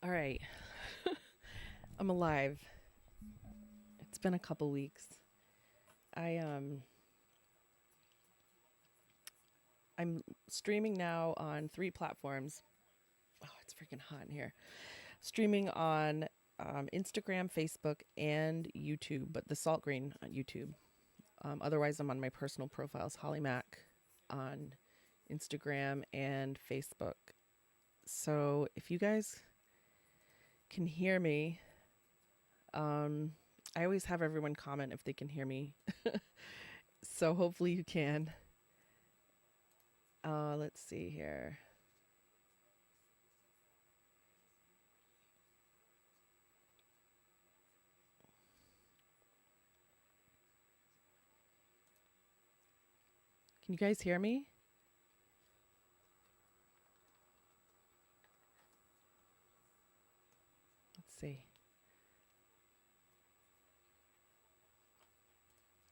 All right. I'm alive. It's been a couple weeks. I'm streaming now on 3 platforms. Oh, it's freaking hot in here. Streaming on Instagram, Facebook, and YouTube, but the Salt Green on YouTube. Otherwise, I'm on my personal profiles, Holly Mac, on Instagram and Facebook. So if you guys can hear me, I always have everyone comment if they can hear me. So hopefully you can. Let's see here. Can you guys hear me? Let's see.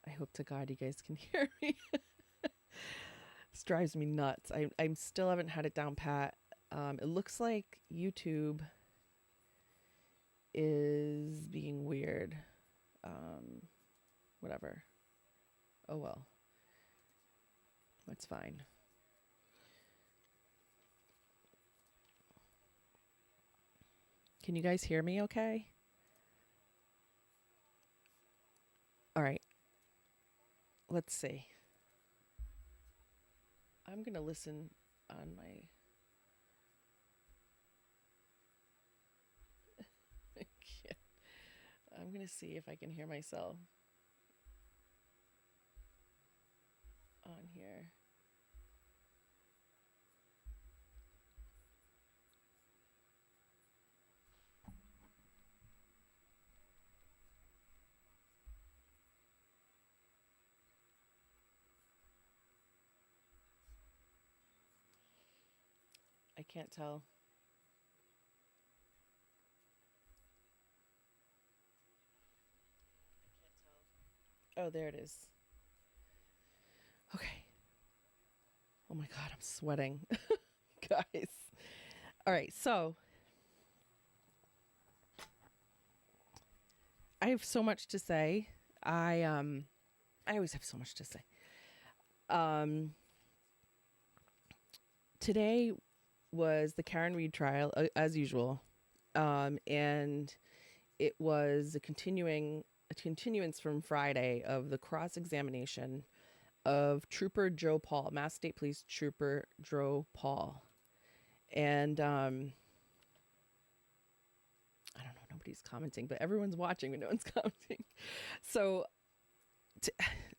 I hope to God you guys can hear me. This drives me nuts. I still haven't had it down pat. It looks like YouTube is being weird. Whatever. Oh well. That's fine. Can you guys hear me okay? All right. Let's see. I'm going to listen on my... I can't. I'm going to see if I can hear myself on here. I can't tell. Oh, there it is. Okay. Oh my God, I'm sweating. Guys. All right, so I have so much to say. I always have so much to say. Today was the Karen Read trial, as usual. And it was a continuance from Friday of the cross-examination of Trooper Joe Paul, Mass State Police Trooper Joe Paul. And I don't know, nobody's commenting, but everyone's watching, but no one's commenting. So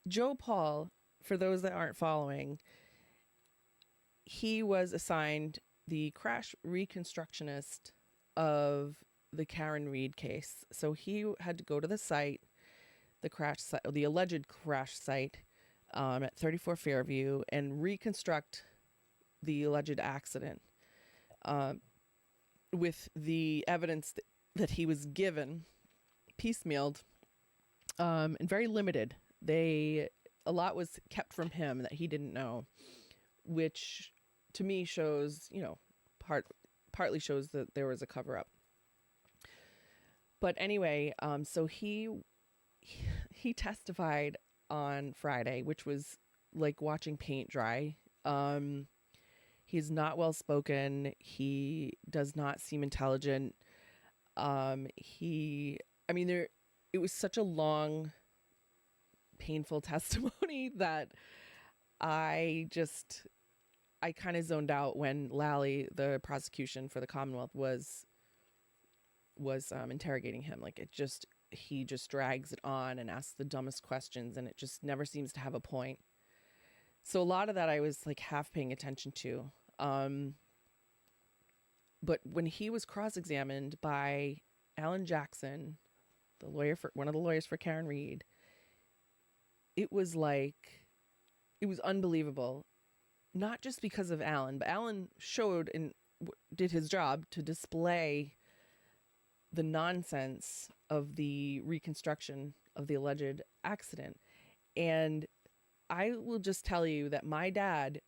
Joe Paul, for those that aren't following, he was assigned the crash reconstructionist of the Karen Read case. So he had to go to the site, the alleged crash site, at 34 Fairview, and reconstruct the alleged accident with the evidence that he was given piecemealed and very limited. A lot was kept from him that he didn't know, which to me shows, partly shows that there was a cover up. But anyway, so he testified on Friday, which was like watching paint dry. He's not well spoken. He does not seem intelligent. It was such a long, painful testimony that I kind of zoned out when Lally, the prosecution for the Commonwealth, was interrogating him. Like he just drags it on and asks the dumbest questions, and it just never seems to have a point. So a lot of that I was like half paying attention to. But when he was cross-examined by Alan Jackson, one of the lawyers for Karen Read, it was unbelievable. Not just because of Alan, but Alan showed and did his job to display the nonsense of the reconstruction of the alleged accident. And I will just tell you that my dad,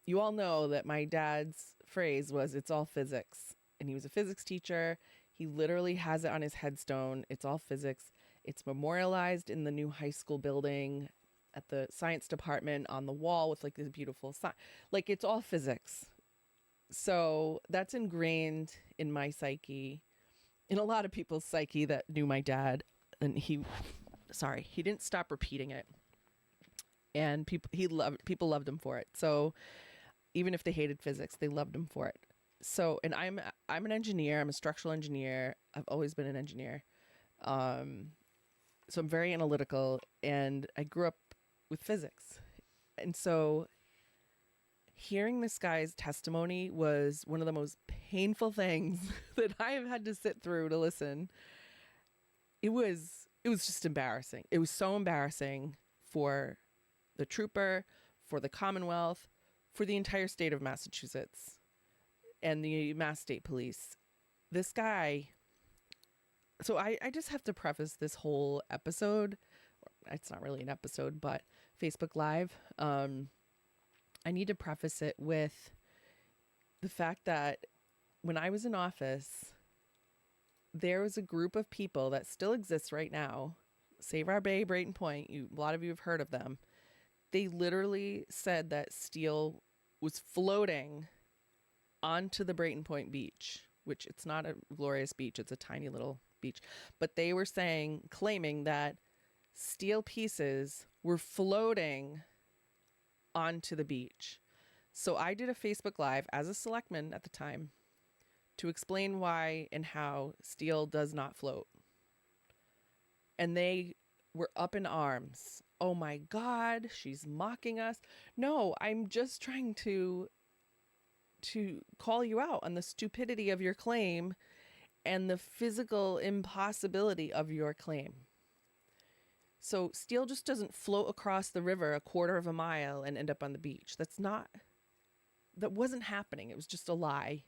you all know that my dad's phrase was, "It's all physics." and he was a physics teacher. He literally has it on his headstone. It's all physics. It's memorialized in the new high school building at the science department on the wall with like this beautiful sign. Like, it's all physics. So that's ingrained in my psyche, in a lot of people's psyche that knew my dad. And he didn't stop repeating it. And people loved him for it. So even if they hated physics, they loved him for it. So, and I'm an engineer. I'm a structural engineer. I've always been an engineer. So I'm very analytical, and I grew up with physics. And so hearing this guy's testimony was one of the most painful things that I have had to sit through to listen. It was just embarrassing. It was so embarrassing for the trooper, for the Commonwealth, for the entire state of Massachusetts and the Mass State Police. This guy. So I just have to preface this whole episode. It's not really an episode, but Facebook Live. I need to preface it with the fact that when I was in office, there was a group of people that still exists right now. Save Our Bay, Brayton Point. A lot of you have heard of them. They literally said that steel was floating onto the Brayton Point beach, which it's not a glorious beach. It's a tiny little beach. But they were claiming that steel pieces were floating onto the beach. So I did a Facebook Live as a selectman at the time to explain why and how steel does not float. And they were up in arms. Oh my God, she's mocking us. No, I'm just trying to call you out on the stupidity of your claim and the physical impossibility of your claim. So steel just doesn't float across the river a quarter of a mile and end up on the beach. That wasn't happening. It was just a lie.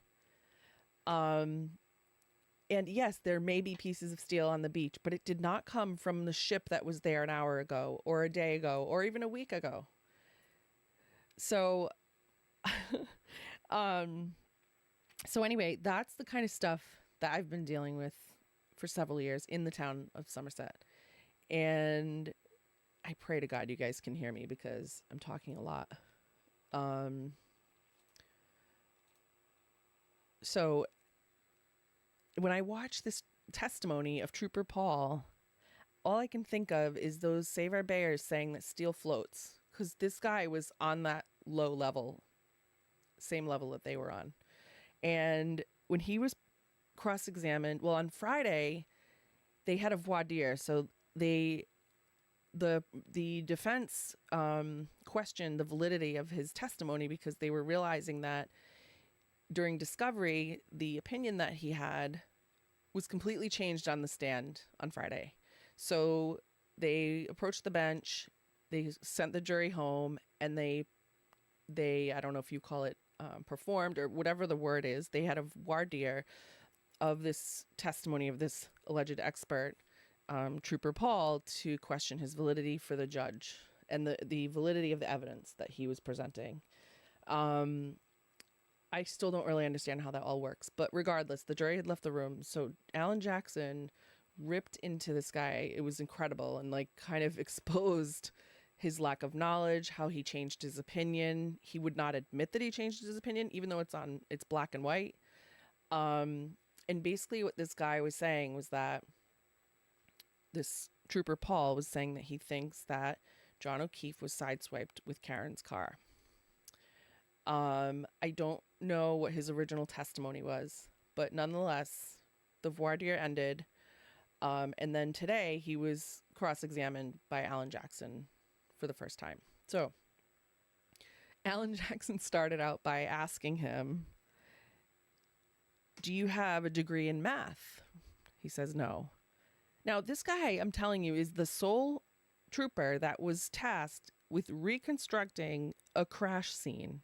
And yes, there may be pieces of steel on the beach, but it did not come from the ship that was there an hour ago or a day ago or even a week ago. So, so anyway, that's the kind of stuff that I've been dealing with for several years in the town of Somerset. And I pray to God you guys can hear me because I'm talking a lot. So when I watch this testimony of Trooper Paul, all I can think of is those Save Our Bayers saying that steel floats, because this guy was on that low level, same level that they were on. And when he was cross-examined, well, on Friday, they had a voir dire. So the defense questioned the validity of his testimony because they were realizing that during discovery, the opinion that he had was completely changed on the stand on Friday. So they approached the bench, they sent the jury home, and they I don't know if you call it performed or whatever the word is. They had a voir dire of this testimony of this alleged expert, Trooper Paul, to question his validity for the judge and the validity of the evidence that he was presenting. I still don't really understand how that all works, but regardless, the jury had left the room. So Alan Jackson ripped into this guy. It was incredible, and like kind of exposed his lack of knowledge, how he changed his opinion. He would not admit that he changed his opinion, even though it's black and white. And basically what this guy was saying was that this Trooper Paul was saying that he thinks that John O'Keefe was sideswiped with Karen's car. I don't know what his original testimony was, but nonetheless, the voir dire ended. And then today he was cross-examined by Alan Jackson for the first time. So Alan Jackson started out by asking him, "Do you have a degree in math?" He says no. Now, this guy, I'm telling you, is the sole trooper that was tasked with reconstructing a crash scene.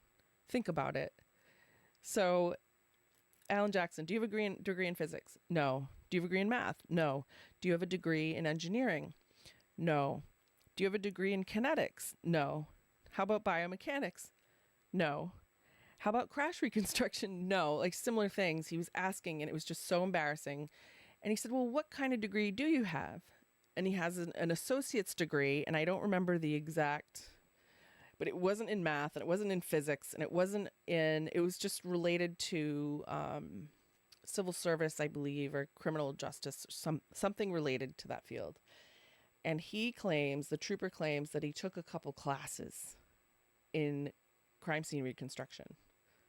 Think about it. So, Alan Jackson, do you have a degree in physics? No. Do you have a degree in math? No. Do you have a degree in engineering? No. Do you have a degree in kinetics? No. How about biomechanics? No. How about crash reconstruction? No, like similar things. He was asking, and it was just so embarrassing. And he said, well, what kind of degree do you have? And he has an associate's degree, and I don't remember the exact, but it wasn't in math, and it wasn't in physics, and it was just related to civil service, I believe, or criminal justice, something related to that field. And the trooper claims that he took a couple classes in crime scene reconstruction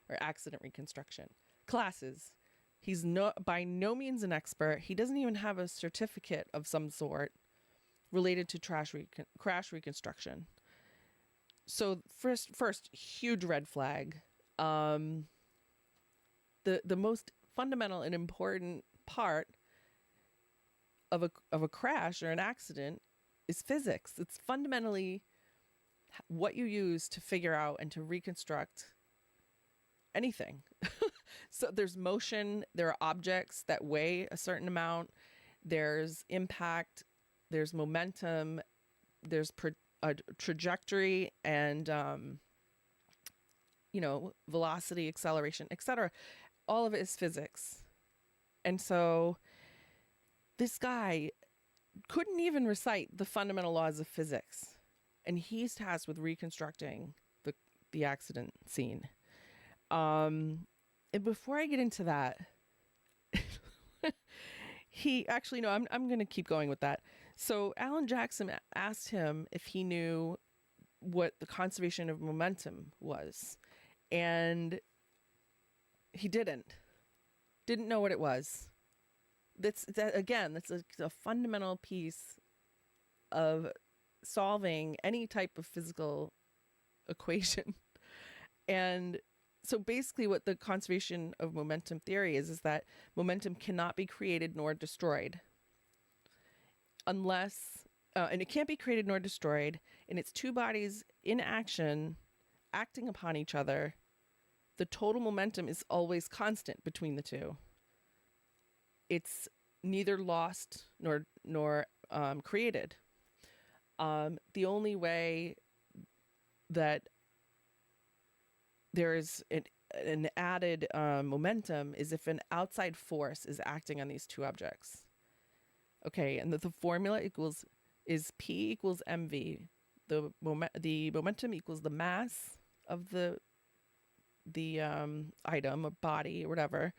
or accident reconstruction classes. He's by no means an expert. He doesn't even have a certificate of some sort related to crash reconstruction. So first huge red flag. The most fundamental and important part of a crash or an accident is physics. It's fundamentally what you use to figure out and to reconstruct anything. So there's motion, there are objects that weigh a certain amount, there's impact, there's momentum, there's a trajectory, and velocity, acceleration, etc. All of it is physics. And so this guy couldn't even recite the fundamental laws of physics, and he's tasked with reconstructing the accident scene. And before I get into that, I'm going to keep going with that. So Alan Jackson asked him if he knew what the conservation of momentum was, and he didn't know what it was. That's a fundamental piece of solving any type of physical equation. And so basically what the conservation of momentum theory is that momentum cannot be created nor destroyed unless, and it can't be created nor destroyed, and it's two bodies in action acting upon each other. The total momentum is always constant between the two. It's neither lost nor created. The only way that there is an added momentum is if an outside force is acting on these two objects. Okay, and the formula is P equals mv. The momentum equals the mass of the item or body or whatever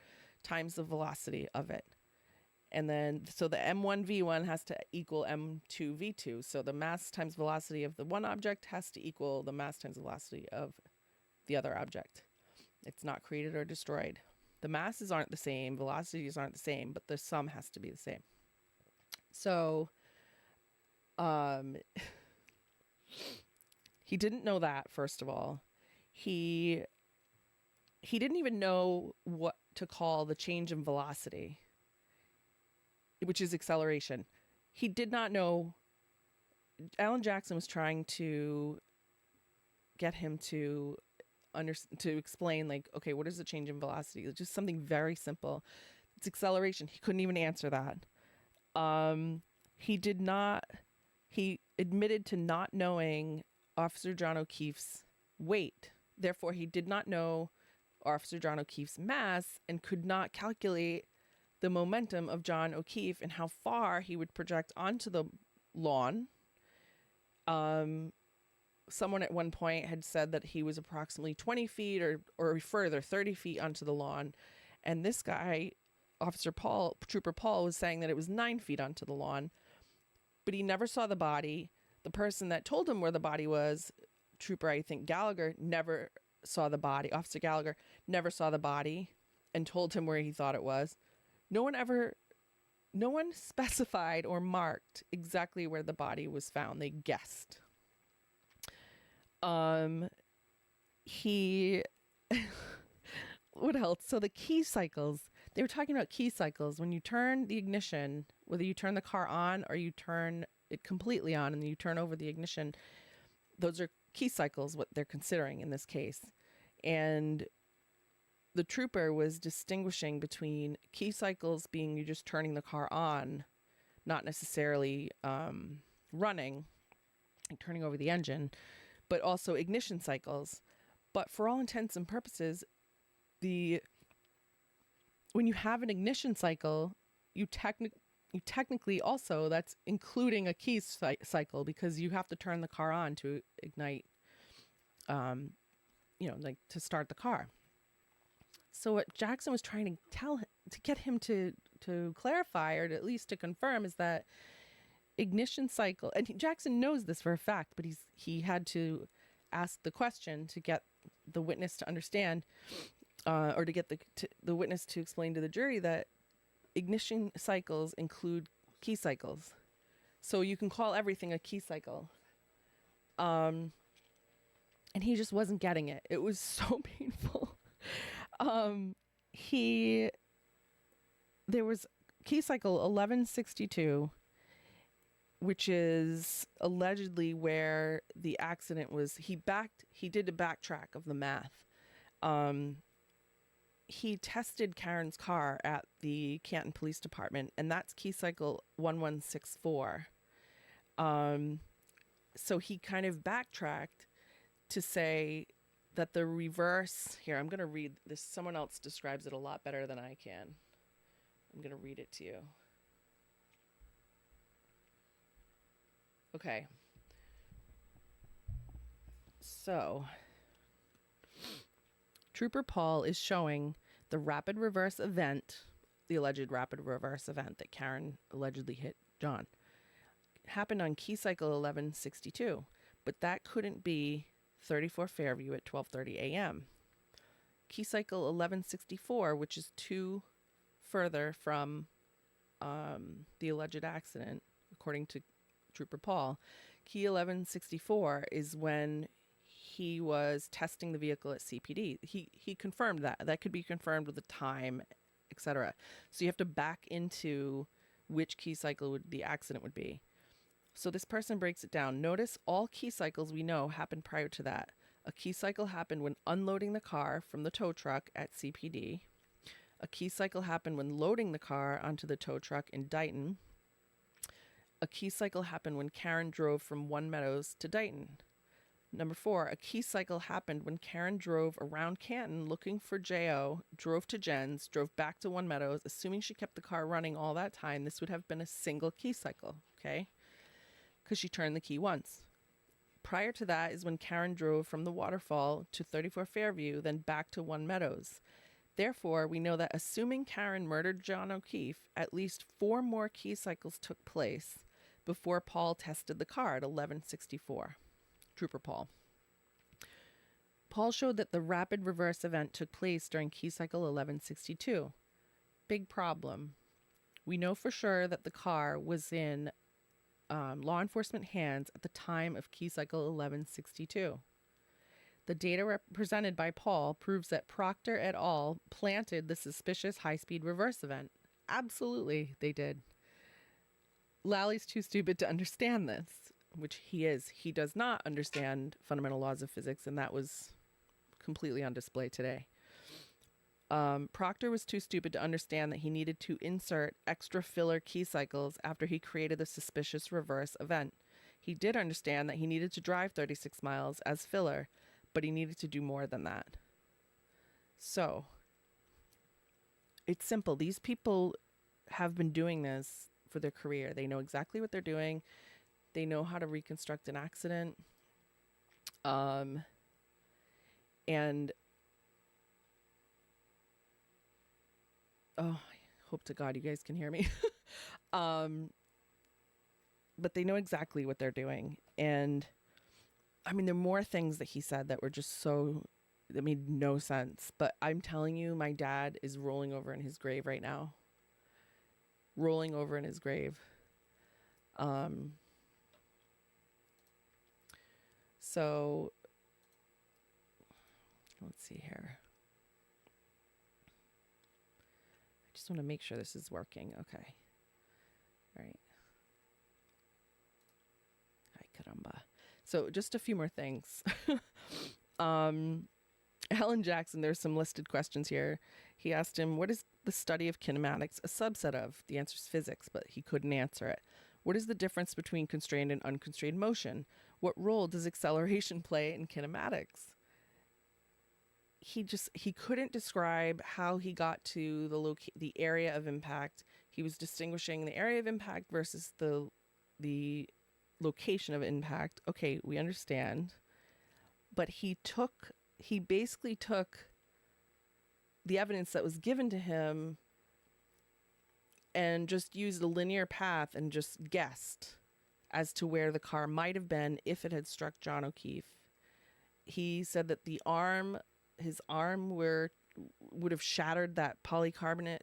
times the velocity of it. And then, so the m1v1 has to equal m2v2. So the mass times velocity of the one object has to equal the mass times velocity of the other object. It's not created or destroyed. The masses aren't the same, velocities aren't the same, but the sum has to be the same. So, he didn't know that, first of all. He didn't even know what to call the change in velocity, which is acceleration. He did not know. Alan Jackson was trying to get him to explain, like, okay, what is the change in velocity? It's just something very simple. It's acceleration. He couldn't even answer that. He admitted to not knowing Officer John O'Keefe's weight. Therefore, he did not know Officer John O'Keefe's mass and could not calculate the momentum of John O'Keefe and how far he would project onto the lawn. Someone at one point had said that he was approximately 20 feet or further, 30 feet onto the lawn. And this guy, Trooper Paul, was saying that it was 9 feet onto the lawn. But he never saw the body. The person that told him where the body was, Trooper, I think, Gallagher, never saw the body. Officer Gallagher never saw the body and told him where he thought it was. No one specified or marked exactly where the body was found. They guessed. What else? So the key cycles, they were talking about key cycles. When you turn the ignition, whether you turn the car on or you turn it completely on and you turn over the ignition, those are key cycles, what they're considering in this case. And the trooper was distinguishing between key cycles being you just turning the car on, not necessarily running and turning over the engine, but also ignition cycles. But for all intents and purposes, when you have an ignition cycle, you technically also, that's including a key cycle, because you have to turn the car on to ignite, like to start the car. So what Jackson was trying to get him to clarify, or to, at least to confirm, is that ignition cycle, and Jackson knows this for a fact, but he had to ask the question to get the witness to understand, or to get the witness to explain to the jury that ignition cycles include key cycles. So you can call everything a key cycle. And he just wasn't getting it. It was so painful. There was key cycle 1162, which is allegedly where the accident was. He did a backtrack of the math. He tested Karen's car at the Canton Police Department, and that's key cycle 1164. So he kind of backtracked to say that the reverse, here, I'm going to read this. Someone else describes it a lot better than I can. I'm going to read it to you. Okay. So, Trooper Paul is showing the rapid reverse event, the alleged rapid reverse event that Karen allegedly hit John, happened on key cycle 1162, but that couldn't be 34 Fairview at 12:30 a.m. Key cycle 1164, which is 2 further from the alleged accident, according to Trooper Paul, key 1164 is when he was testing the vehicle at CPD. He confirmed that could be confirmed with the time, etc. So you have to back into which key cycle the accident would be. So this person breaks it down. Notice all key cycles we know happened prior to that. A key cycle happened when unloading the car from the tow truck at CPD. A key cycle happened when loading the car onto the tow truck in Dighton. A key cycle happened when Karen drove from One Meadows to Dighton. Number 4, a key cycle happened when Karen drove around Canton looking for J.O., drove to Jen's, drove back to One Meadows. Assuming she kept the car running all that time, this would have been a single key cycle, okay? Because she turned the key once. Prior to that is when Karen drove from the waterfall to 34 Fairview, then back to One Meadows. Therefore, we know that assuming Karen murdered John O'Keefe, at least 4 more key cycles took place before Paul tested the car at 1164. Trooper Paul. Paul showed that the rapid reverse event took place during key cycle 1162. Big problem. We know for sure that the car was in law enforcement hands at the time of key cycle 1162. The data presented by Paul proves that Proctor et al. Planted the suspicious high-speed reverse event. Absolutely, they did. Lally's too stupid to understand this, which he is. He does not understand fundamental laws of physics, and that was completely on display today. Proctor was too stupid to understand that he needed to insert extra filler key cycles after he created the suspicious reverse event. He did understand that he needed to drive 36 miles as filler, but he needed to do more than that. So, it's simple. These people have been doing this for their career. They know exactly what they're doing. They know how to reconstruct an accident. And oh, I hope to God you guys can hear me. But they know exactly what they're doing. And I mean, there are more things that he said that were just that made no sense. But I'm telling you, my dad is rolling over in his grave right now. Rolling over in his grave. So let's see here. I just want to make sure this is working. Okay. All right. Ay, caramba. So just a few more things. Alan Jackson, there's some listed questions here. He asked him, what is the study of kinematics a subset of? The answer is physics, but he couldn't answer it. What is the difference between constrained and unconstrained motion? What role does acceleration play in kinematics? he couldn't describe how he got to the area of impact. He was distinguishing the area of impact versus the location of impact. Okay, we understand. But he basically took the evidence that was given to him and just used a linear path and just guessed as to where the car might have been if it had struck John O'Keefe. He said that his arm would have shattered that polycarbonate,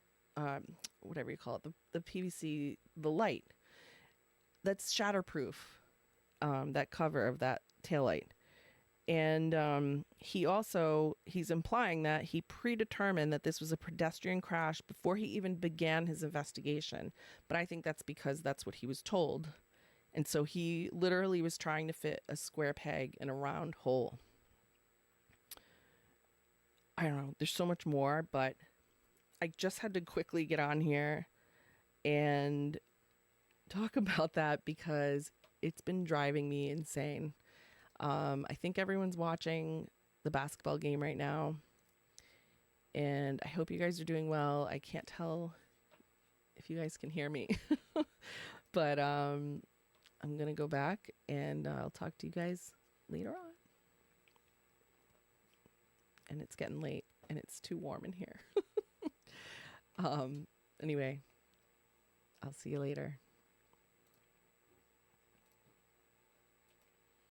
whatever you call it, the PVC, the light. That's shatterproof, that cover of that taillight. And he's implying that he predetermined that this was a pedestrian crash before he even began his investigation. But I think that's because that's what he was told. And so he literally was trying to fit a square peg in a round hole. I don't know. There's so much more, but I just had to quickly get on here and talk about that because it's been driving me insane. I think everyone's watching the basketball game right now, and I hope you guys are doing well. I can't tell if you guys can hear me, but I'm going to go back and I'll talk to you guys later on. And it's getting late and it's too warm in here. Anyway, I'll see you later.